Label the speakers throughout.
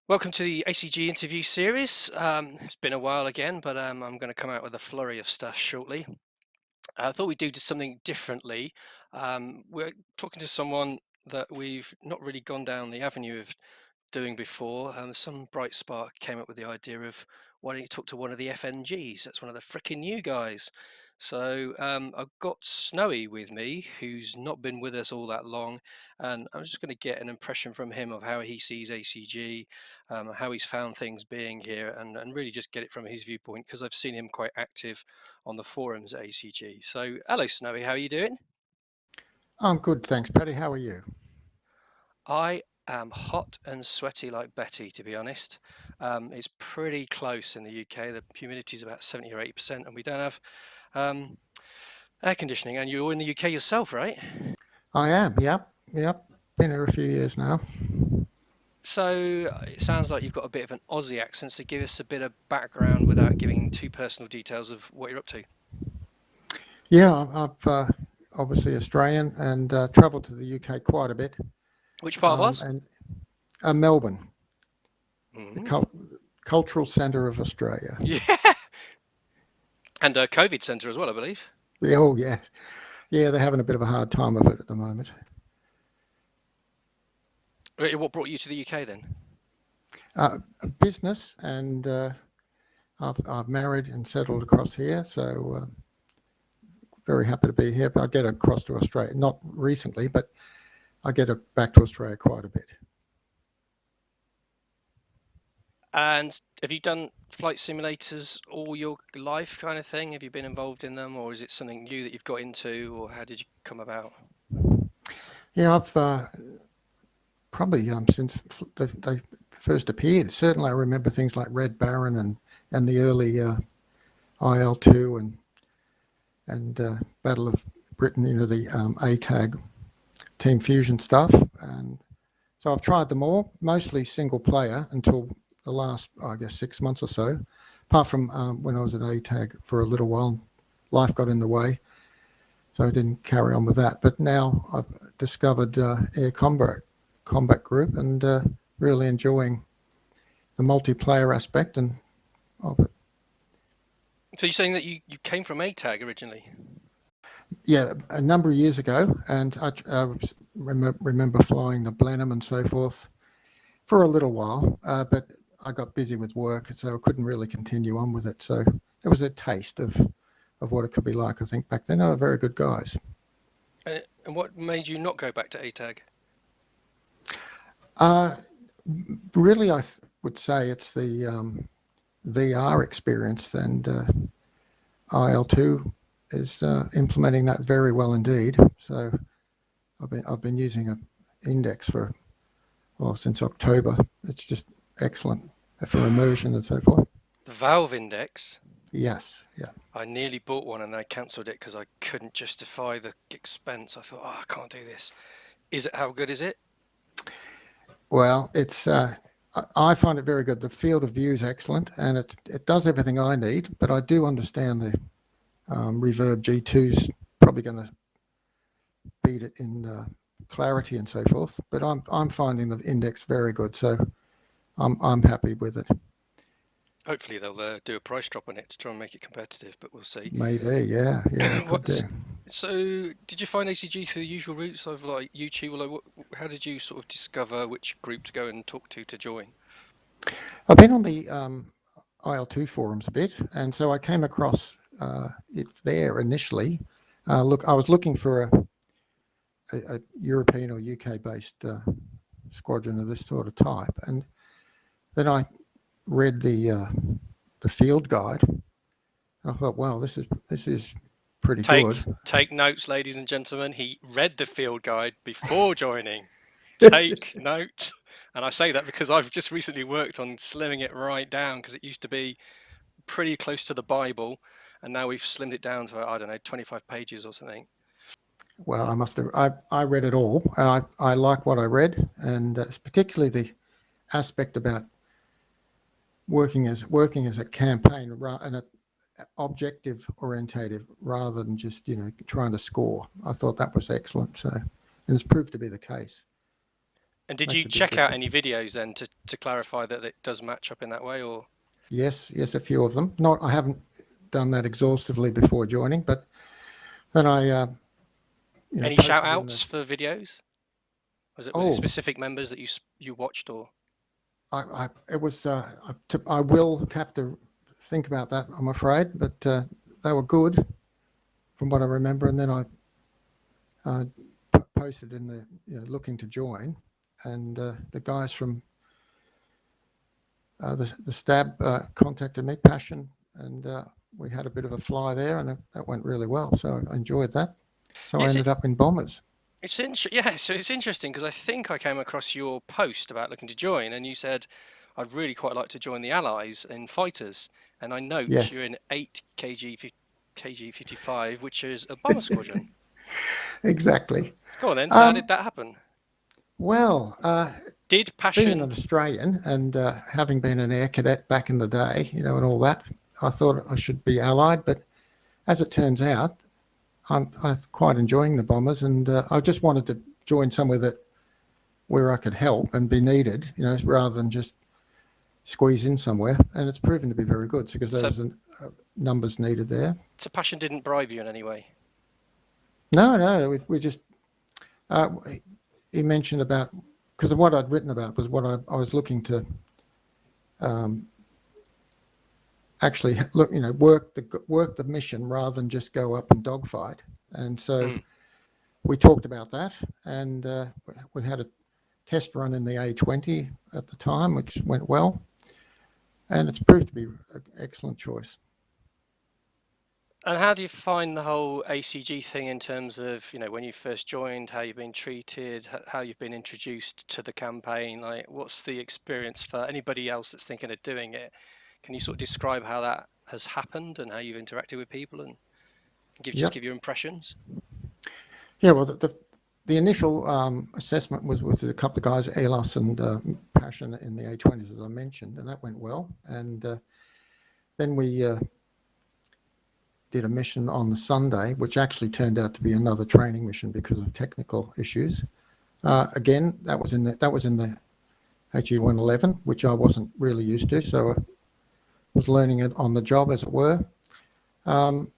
Speaker 1: Welcome to the ACG interview series. It's been a while again, but I'm going to come out with a flurry of stuff shortly. I thought we'd do something differently. We're talking to someone that we've not really gone down the avenue of doing before. Some bright spark came up with the idea of why don't you talk to one of the FNGs? That's one of the frickin' new guys. So I've got Snowy with me, who's not been with us all that long, and I'm just going to get an impression from him of how he sees ACG, how he's found things being here, and really just get it from his viewpoint because I've seen him quite active on the forums at ACG. So hello, Snowy, how are you doing?
Speaker 2: I'm good, thanks, Paddy. How are you?
Speaker 1: I am hot and sweaty like Betty, to be honest. It's pretty close in the UK. The humidity is about 70 or 80%, and we don't have um, air conditioning. And you're in the UK yourself, right?
Speaker 2: I am, yep. Been here a few years now.
Speaker 1: So it sounds like you've got a bit of an Aussie accent. So give us a bit of background without giving too personal details of what you're up to.
Speaker 2: Yeah, I'm obviously Australian and travelled to the UK quite a bit.
Speaker 1: Which part of Oz?
Speaker 2: And Melbourne, the
Speaker 1: Mm.
Speaker 2: cultural centre of Australia.
Speaker 1: Yeah, and a COVID centre as well, I believe.
Speaker 2: Yeah, oh, yeah. They're having a bit of a hard time of it at the moment.
Speaker 1: What brought you to the UK then?
Speaker 2: A business, and I've married and settled across here, so very happy to be here. But I get across to Australia, not recently, but I get back to Australia quite a bit.
Speaker 1: And have you done flight simulators all your life, kind of thing? Have you been involved in them, or is it something new that you've got into, or how did you come about?
Speaker 2: Yeah, I've probably since they first appeared. Certainly, I remember things like Red Baron and the early IL-2 and Battle of Britain. You know, the ATAG Team Fusion stuff, and so I've tried them all. Mostly single player until the last, I guess, 6 months or so. Apart from when I was at ATAG for a little while, life got in the way, so I didn't carry on with that. But now I've discovered Air Combat Group and really enjoying the multiplayer aspect and of it.
Speaker 1: So you're saying that you came from ATAG originally?
Speaker 2: Yeah, a number of years ago, and I remember flying the Blenheim and so forth for a little while, but I got busy with work, so I couldn't really continue on with it. So it was a taste of what it could be like. I think back then they were very good guys.
Speaker 1: And what made you not go back to ATAG?
Speaker 2: Uh, Really, would say it's the VR experience, and IL2 is implementing that very well indeed. So I've been using a index for since October. It's just excellent for immersion and so forth.
Speaker 1: The Valve Index.
Speaker 2: Yes, yeah.
Speaker 1: I nearly bought one and I cancelled it because I couldn't justify the expense. I thought, oh, I can't do this. Is it how good is it?
Speaker 2: Well, it's I find it very good. The field of view is excellent, and it does everything I need. But I do understand the Reverb G2's probably going to beat it in clarity and so forth. But I'm finding the index very good, so I'm happy with it.
Speaker 1: Hopefully they'll do a price drop on it to try and make it competitive, but we'll see.
Speaker 2: Maybe, yeah, they could do.
Speaker 1: What's so? Did you find ACG through the usual routes of like YouTube? Or like, how did you sort of discover which group to go and talk to join?
Speaker 2: I've been on the IL2 forums a bit, and so I came across it there initially. I was looking for a European or UK based squadron of this sort of type, and then I read the field guide, and I thought, wow, this is pretty good.
Speaker 1: Take notes, ladies and gentlemen. He read the field guide before joining. Take note. And I say that because I've just recently worked on slimming it right down because it used to be pretty close to the Bible, and now we've slimmed it down to I don't know 25 pages or something.
Speaker 2: Well, I must have. I read it all. I like what I read, and it's particularly the aspect about working as a campaign and a objective orientated rather than just trying to score. I thought that was excellent. So, and it's proved to be the case.
Speaker 1: And did you
Speaker 2: Makes a big
Speaker 1: check out
Speaker 2: difference.
Speaker 1: any videos then to clarify that it does match up in that way, or
Speaker 2: Yes, yes, a few of them. Not, I haven't done that exhaustively before joining, but then I,
Speaker 1: any shout
Speaker 2: posted in the.
Speaker 1: outs for videos? Was it
Speaker 2: Oh,
Speaker 1: specific members that you watched, or
Speaker 2: it was. I will have to think about that, I'm afraid, but they were good from what I remember. And then I uh, posted in the, looking to join, and the guys from the stab contacted me, Passion, and we had a bit of a fly there, and that went really well. So I enjoyed that. So I
Speaker 1: yes,
Speaker 2: ended up in Bombers.
Speaker 1: yeah, so it's interesting because I think I came across your post about looking to join, and you said I'd really quite like to join the Allies in fighters, and I note you're
Speaker 2: Yes,
Speaker 1: in 8 kg 55, which is a bomber squadron.
Speaker 2: exactly.
Speaker 1: Go on then. So how did
Speaker 2: Um,
Speaker 1: that happen?
Speaker 2: well,
Speaker 1: Did
Speaker 2: being
Speaker 1: passion?
Speaker 2: an Australian and having been an air cadet back in the day, and all that, I thought I should be allied. But as it turns out, I'm quite enjoying the Bombers, and I just wanted to join somewhere where I could help and be needed, rather than just squeeze in somewhere. And it's proven to be very good because there
Speaker 1: So
Speaker 2: was numbers needed there.
Speaker 1: so passion didn't bribe you in any way.
Speaker 2: No, no, we just uh, he mentioned about, because of what I'd written about was what I was looking to um, actually look, work the mission rather than just go up and dogfight. And so
Speaker 1: Mm.
Speaker 2: we talked about that, and we had a test run in the A20 at the time, which went well, and it's proved to be an excellent choice.
Speaker 1: And how do you find the whole ACG thing in terms of, when you first joined, how you've been treated, how you've been introduced to the campaign? Like, what's the experience for anybody else that's thinking of doing it? Can you sort of describe how that has happened and how you've interacted with people and
Speaker 2: Yep.
Speaker 1: give your impressions?
Speaker 2: Yeah. Well, the initial assessment was with a couple of guys, Elos and Passion in the A20s, as I mentioned, and that went well. And then we did a mission on the Sunday, which actually turned out to be another training mission because of technical issues. Again, that was in the HE 111, which I wasn't really used to, so I was learning it on the job, as it were. Um,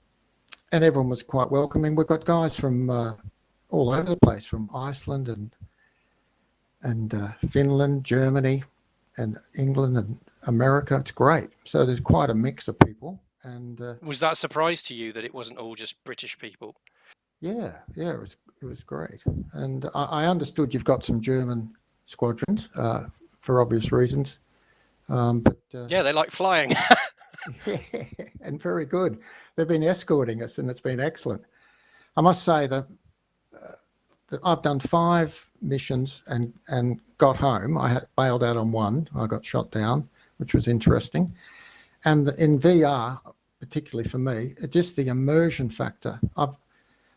Speaker 2: and everyone was quite welcoming. We've got guys from all over the place, from Iceland and Finland, Germany, and England and America. It's great. So there's quite a mix of people, and
Speaker 1: Was that a surprise to you that it wasn't all just British people?
Speaker 2: yeah, it was great. And I understood you've got some German squadrons for obvious reasons, but
Speaker 1: Yeah, they like flying.
Speaker 2: yeah, and very good. They've been escorting us, and it's been excellent. I must say that I've done 5 missions and got home. I had bailed out on one. I got shot down, which was interesting. And in VR, particularly for me, just the immersion factor.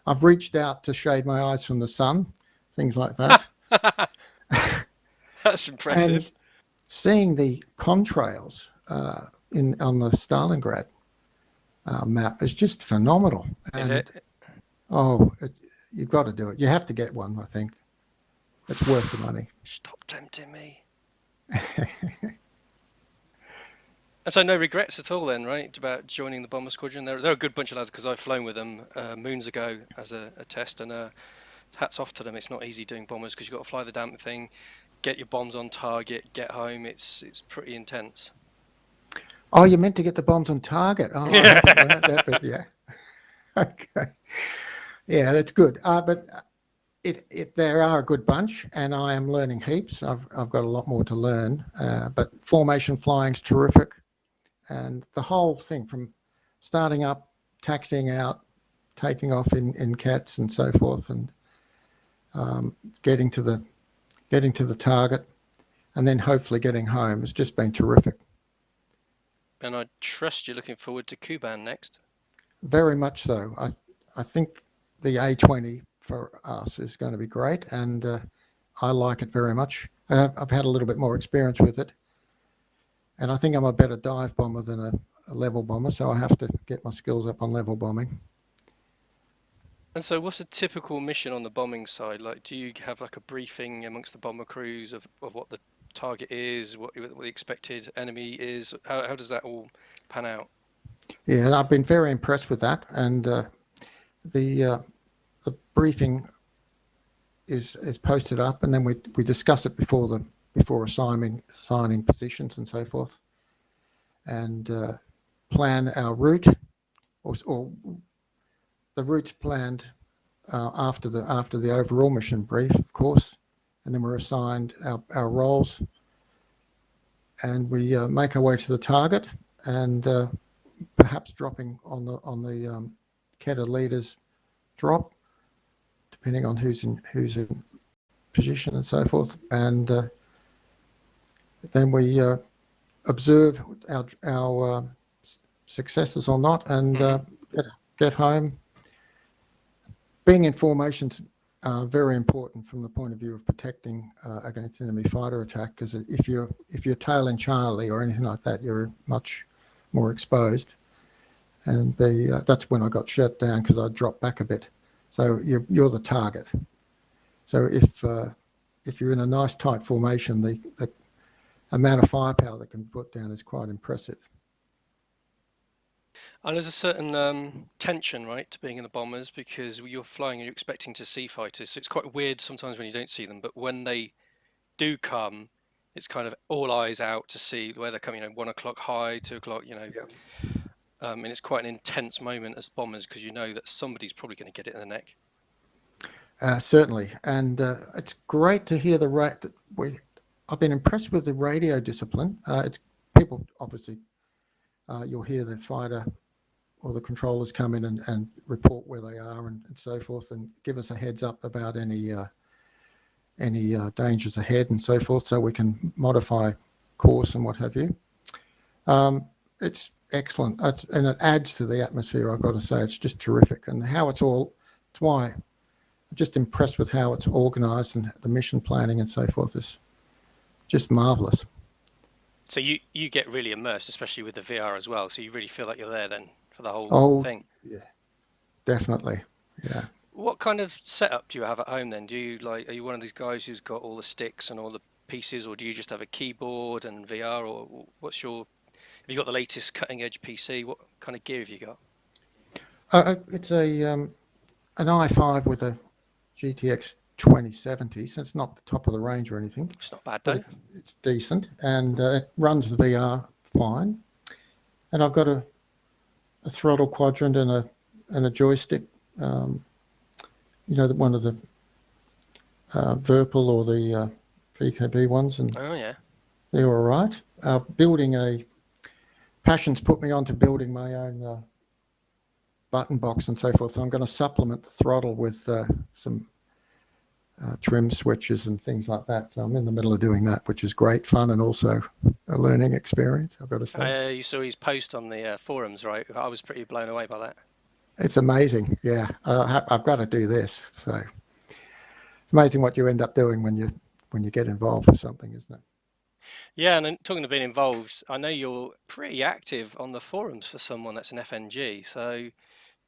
Speaker 2: I've reached out to shade my eyes from the sun, things like that,
Speaker 1: That's
Speaker 2: and
Speaker 1: impressive.
Speaker 2: seeing the contrails in on the Stalingrad map is just phenomenal.
Speaker 1: Is
Speaker 2: And
Speaker 1: it?
Speaker 2: oh, you've got to do it. You have to get one. I think it's worth the money.
Speaker 1: Stop tempting me. And so no regrets at all then, right? About joining the bomber squadron. They're a good bunch of lads because I've flown with them moons ago as a test, and hats off to them. It's not easy doing bombers because you've got to fly the damn thing, get your bombs on target, get home. It's pretty intense.
Speaker 2: Oh, you meant to get the bombs on target. Oh, I haven't learned that, but yeah. Okay. Yeah, that's good. But there are a good bunch, and I am learning heaps. I've got a lot more to learn. But formation flying's terrific, and the whole thing from starting up, taxiing out, taking off in cats and so forth, and um, getting to the getting to the target, and then hopefully getting home has just been terrific.
Speaker 1: And I trust you're looking forward to Kuban next.
Speaker 2: Very much so. I think the A20 for us is going to be great, and I like it very much. I've had a little bit more experience with it, and I think I'm a better dive bomber than a level bomber, so I have to get my skills up on level bombing.
Speaker 1: And so, what's a typical mission on the bombing side? Like, do you have like a briefing amongst the bomber crews of what the target is, what the expected enemy is? How does that all pan out?
Speaker 2: Yeah, and I've been very impressed with that. And the uh, the briefing is posted up, and then we discuss it before assigning positions and so forth, and plan our route, or the route's planned after the overall mission brief, of course, and then we're assigned our roles, and we make our way to the target, and perhaps dropping on the Keta leaders drop, depending on who's in position and so forth, and then we observe our successes or not, and
Speaker 1: Hmm.
Speaker 2: get home. Being in formations very important from the point of view of protecting against enemy fighter attack, because if you're tailing Charlie or anything like that, you're much more exposed. And that's when I got shut down, because I dropped back a bit. So you're the target. So if you're in a nice tight formation, the amount of firepower that can be put down is quite impressive.
Speaker 1: And there's a certain tension, right, to being in the bombers because you're flying and you're expecting to see fighters. So it's quite weird sometimes when you don't see them, but when they do come, it's kind of all eyes out to see where they're coming. 1 o'clock high, 2 o'clock.
Speaker 2: Yeah.
Speaker 1: And it's quite an intense moment as bombers because you know that somebody's probably going to get it in the neck.
Speaker 2: Certainly, and it's great to hear the rate that we. I've been impressed with the radio discipline. It's people obviously. You'll hear the fighter or the controllers come in and report where they are and so forth, and give us a heads up about any dangers ahead and so forth, so we can modify course and what have you. It's excellent, and it adds to the atmosphere. I've got to say, it's just terrific, and how it's all. It's why I'm just impressed with how it's organised, and the mission planning and so forth is just marvellous.
Speaker 1: So you get really immersed, especially with the VR as well. So you really feel like you're there then for the whole
Speaker 2: Oh,
Speaker 1: thing.
Speaker 2: yeah, definitely. Yeah.
Speaker 1: What kind of setup do you have at home then? Are you one of these guys who's got all the sticks and all the pieces, or do you just have a keyboard and VR, or have you got the latest cutting edge PC? What kind of gear have you got?
Speaker 2: It's an i5 with a GTX 2070, so it's not the top of the range or anything,
Speaker 1: It's not bad
Speaker 2: but
Speaker 1: though.
Speaker 2: it's decent, and it runs the VR fine. And I've got a throttle quadrant and a joystick. Um, one of the Virpil or the PKB ones, and
Speaker 1: Oh yeah.
Speaker 2: they're all right. Building a passion's put me on to building my own button box and so forth. So I'm going to supplement the throttle with some trim switches and things like that. So I'm in the middle of doing that, which is great fun and also a learning experience, I've got to say.
Speaker 1: You saw his post on the forums, right? I was pretty blown away by that.
Speaker 2: It's amazing. Yeah, I've got to do this. So it's amazing what you end up doing when you get involved with something, isn't it?
Speaker 1: Yeah, and then talking to being involved, I know you're pretty active on the forums for someone that's an FNG. So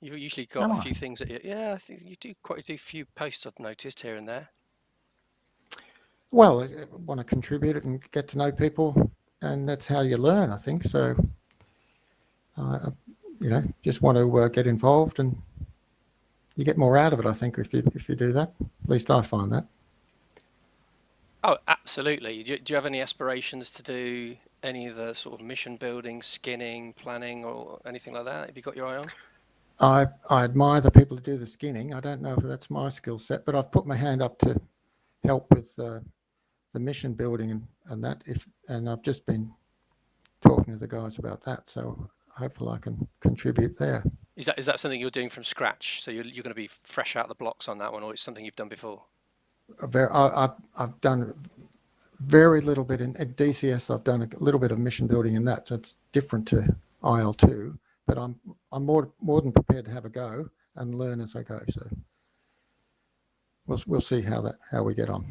Speaker 1: you've usually got
Speaker 2: Am
Speaker 1: a
Speaker 2: I?
Speaker 1: few things yeah, I think you do quite a few posts I've noticed here and there.
Speaker 2: Well, I want to contribute it and get to know people, and that's how you learn, I think. So, uh, just want to get involved, and you get more out of it, I think, if you do that. At least I find that.
Speaker 1: Oh, absolutely. Do you have any aspirations to do any of the sort of mission building, skinning, planning, or anything like that? Have you got your eye on?
Speaker 2: I admire the people who do the skinning. I don't know if that's my skill set, but I've put my hand up to help with the mission building and that. And I've just been talking to the guys about that, so hopefully I can contribute there.
Speaker 1: Is that something you're doing from scratch? So you're going to be fresh out the blocks on that one, or it's something you've done before?
Speaker 2: I've done very little bit in DCS. I've done a little bit of mission building in that. So it's different to IL2, but I'm more than prepared to have a go and learn as I go. So we'll see how we get on.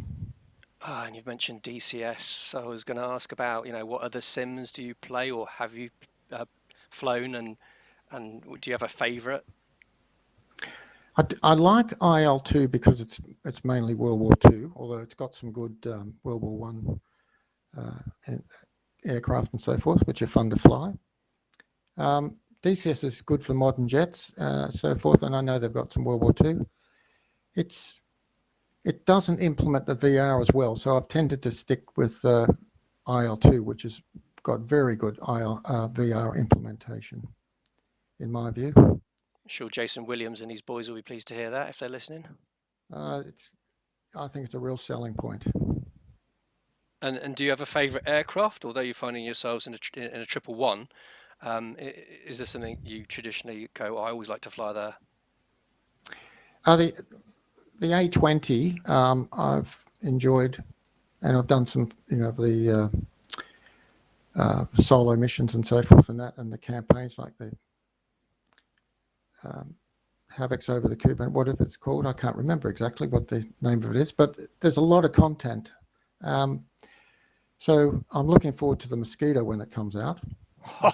Speaker 1: Ah, and you've mentioned DCS. So I was going to ask about, what other sims do you play, or have you uh, flown, and do you have a favourite?
Speaker 2: I like IL-2 because it's mainly World War II, although it's got some good World War One and aircraft and so forth, which are fun to fly. DCS is good for modern jets, so forth, and I know they've got some World War II. It doesn't implement the VR as well, so I've tended to stick with IL-2, which has got very good VR implementation, in my view.
Speaker 1: I'm sure Jason Williams and his boys will be pleased to hear that if they're listening.
Speaker 2: It's I think it's a real selling point.
Speaker 1: And do you have a favourite aircraft? Although you're finding yourselves in a triple one, is there something you traditionally go? I always like to fly there.
Speaker 2: The A20 I've enjoyed, and I've done some the solo missions and so forth, and that, and the campaigns like the Havocs over the Cuban, whatever it's called. I can't remember exactly what the name of it is, but there's a lot of content. So I'm looking forward to the Mosquito when it comes out.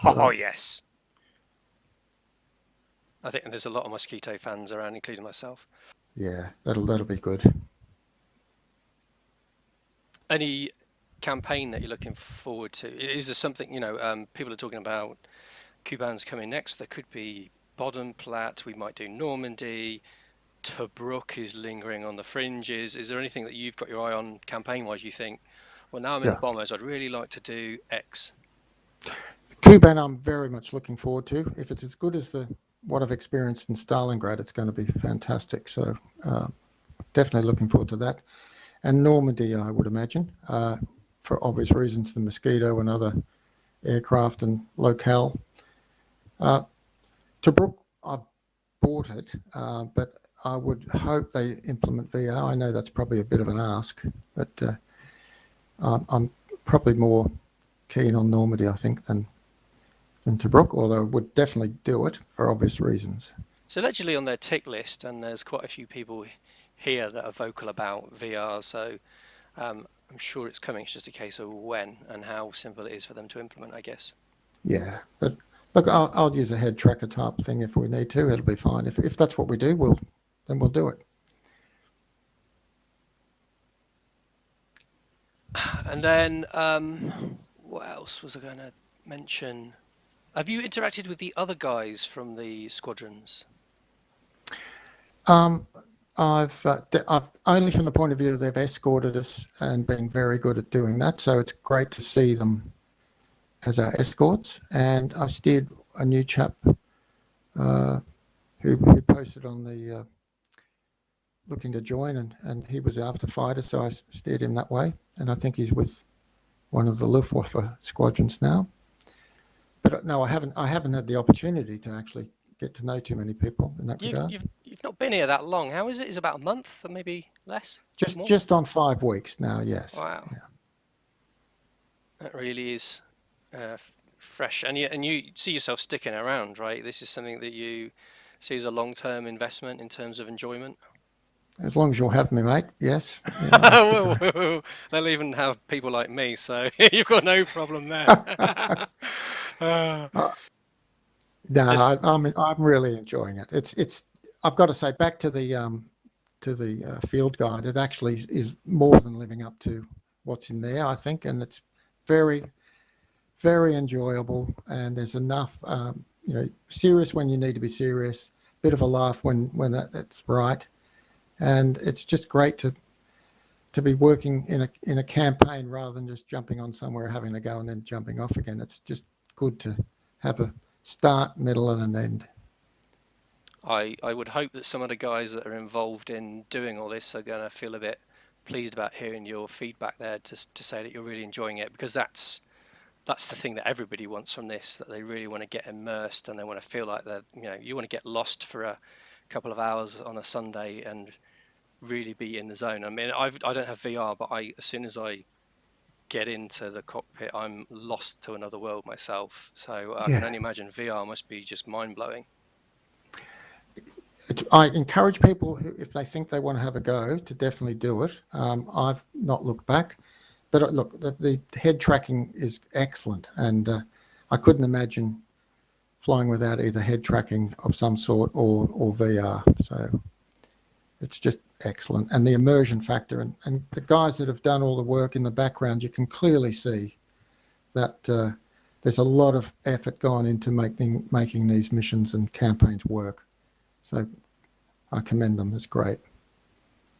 Speaker 1: Oh yes, I think there's a lot of Mosquito fans around, including myself.
Speaker 2: Yeah, that'll be good.
Speaker 1: Any campaign that you're looking forward to? Is there something people are talking about Cubans coming next? There could be Bodenplatte. We might do Normandy. Tobruk is lingering on the fringes. Is there anything that you've got your eye on campaign-wise? You think, well, now I'm in the
Speaker 2: Yeah,
Speaker 1: bombers, I'd really like to do X.
Speaker 2: Cuban I'm very much looking forward to. If it's as good as the what I've experienced in Stalingrad, it's going to be fantastic. So definitely looking forward to that. And Normandy, I would imagine, for obvious reasons, the Mosquito and other aircraft and locale. Uh, Tobruk, I've bought it, but I would hope they implement VR. I know that's probably a bit of an ask, but I'm probably more keen on Normandy, I think, than Tobruk, although I would definitely do it for obvious reasons.
Speaker 1: So allegedly on their tick list, and there's quite a few people here that are vocal about VR. So I'm sure it's coming. It's just a case of when and how simple it is for them to implement, I guess.
Speaker 2: Yeah, but look, I'll use a head tracker type thing if we need to. It'll be fine. If that's what we do, then we'll do it.
Speaker 1: And then what else was I going to mention? Have you interacted with the other guys from the squadrons?
Speaker 2: Um, I've only from the point of view they've escorted us and been very good at doing that. So it's great to see them as our escorts. And I steered a new chap who posted on the looking to join, and he was after fighter, so I steered him that way. And I think he's with one of the Luftwaffe squadrons now. But no, I haven't had the opportunity to actually get to know too many people in that
Speaker 1: You've
Speaker 2: regard.
Speaker 1: you've you've not been here that long. How is it? Is it about a month or maybe less?
Speaker 2: Just
Speaker 1: More?
Speaker 2: just on 5 weeks now, yes.
Speaker 1: Wow,
Speaker 2: Yeah.
Speaker 1: that really is fresh. And you see yourself sticking around, right? This is something that you see as a long-term investment in terms of enjoyment.
Speaker 2: As long as you'll have me, mate. Yes. Yeah, I'll stick around.
Speaker 1: They'll even have people like me, so you've got no problem there. Uh,
Speaker 2: Uh, no,
Speaker 1: there's
Speaker 2: I'm really enjoying it. It's I've got to say back to the field guide. It actually is more than living up to what's in there, I think, and it's very very enjoyable. And there's enough, serious when you need to be serious, bit of a laugh when that's right, and it's just great to be working in a campaign rather than just jumping on somewhere, having to go and then jumping off again. It's just good to have a start, middle, and an end.
Speaker 1: I would hope that some of the guys that are involved in doing all this are going to feel a bit pleased about hearing your feedback there to say that you're really enjoying it, because that's the thing that everybody wants from this, that they really want to get immersed and they want to feel like they're, you want to get lost for a couple of hours on a Sunday and really be in the zone. I mean, I don't have VR, but as soon as I get into the cockpit, I'm lost to another world myself. So I can
Speaker 2: Yeah,
Speaker 1: only imagine VR must be just mind blowing.
Speaker 2: I encourage people who, if they think they want to have a go, to definitely do it. I've not looked back, but look, the head tracking is excellent, and I couldn't imagine flying without either head tracking of some sort or VR. So it's just excellent. And the immersion factor, and the guys that have done all the work in the background, you can clearly see that there's a lot of effort gone into making these missions and campaigns work. So I commend them. It's great.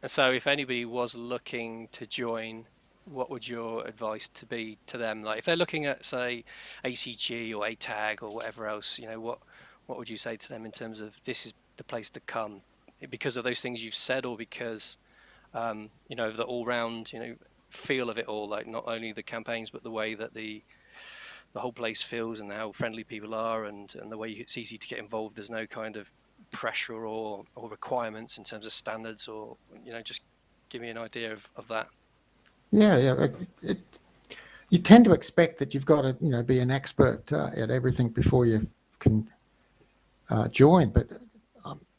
Speaker 1: And so, if anybody was looking to join, what would your advice to be to them? Like, if they're looking at, say, ACG or ATAG or whatever else, what would you say to them in terms of this is the place to come, because of those things you've said, or because the all-round, feel of it all, like not only the campaigns but the way that the whole place feels and how friendly people are, and the way it's easy to get involved. There's no kind of pressure or requirements in terms of standards, or just give me an idea of that.
Speaker 2: Yeah, yeah. You tend to expect that you've got to, be an expert at everything before you can join, but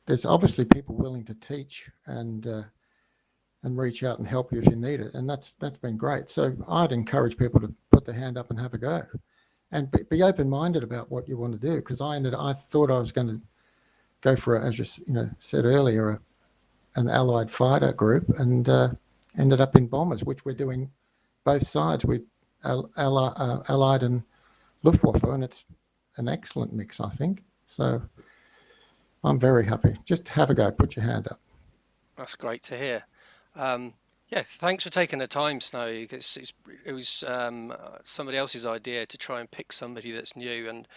Speaker 2: there's obviously people willing to teach and reach out and help you if you need it, and that's been great. So I'd encourage people to put their hand up and have a go, and be open-minded about what you want to do. Because I thought I was going to go for, as you said earlier, an allied fighter group, and ended up in bombers, which we're doing both sides. We allied and Luftwaffe, and it's an excellent mix, I think. So I'm very happy. Just have a go. Put your hand up.
Speaker 1: That's great to hear. Um, yeah, thanks for taking the time, Snowy. It was somebody else's idea to try and pick somebody that's new and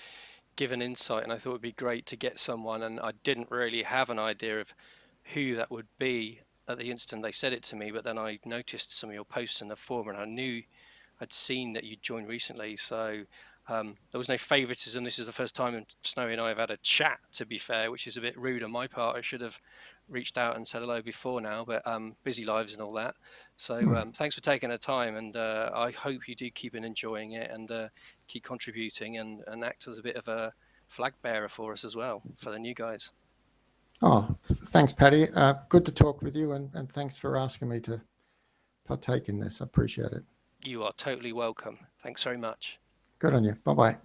Speaker 1: give an insight, and I thought it'd be great to get someone, and I didn't really have an idea of who that would be at the instant they said it to me, but then I noticed some of your posts in the forum, and I knew I'd seen that you'd joined recently. So there was no favoritism. This is the first time Snowy and I have had a chat, to be fair, which is a bit rude on my part. I should have reached out and said hello before now, but busy lives and all that. So thanks for taking the time, and I hope you do keep enjoying it, and keep contributing, and act as a bit of a flag bearer for us as well, for the new guys.
Speaker 2: Oh, thanks, Paddy. Good to talk with you, and thanks for asking me to partake in this. I appreciate it.
Speaker 1: You are totally welcome. Thanks very much.
Speaker 2: Good on you. Bye bye.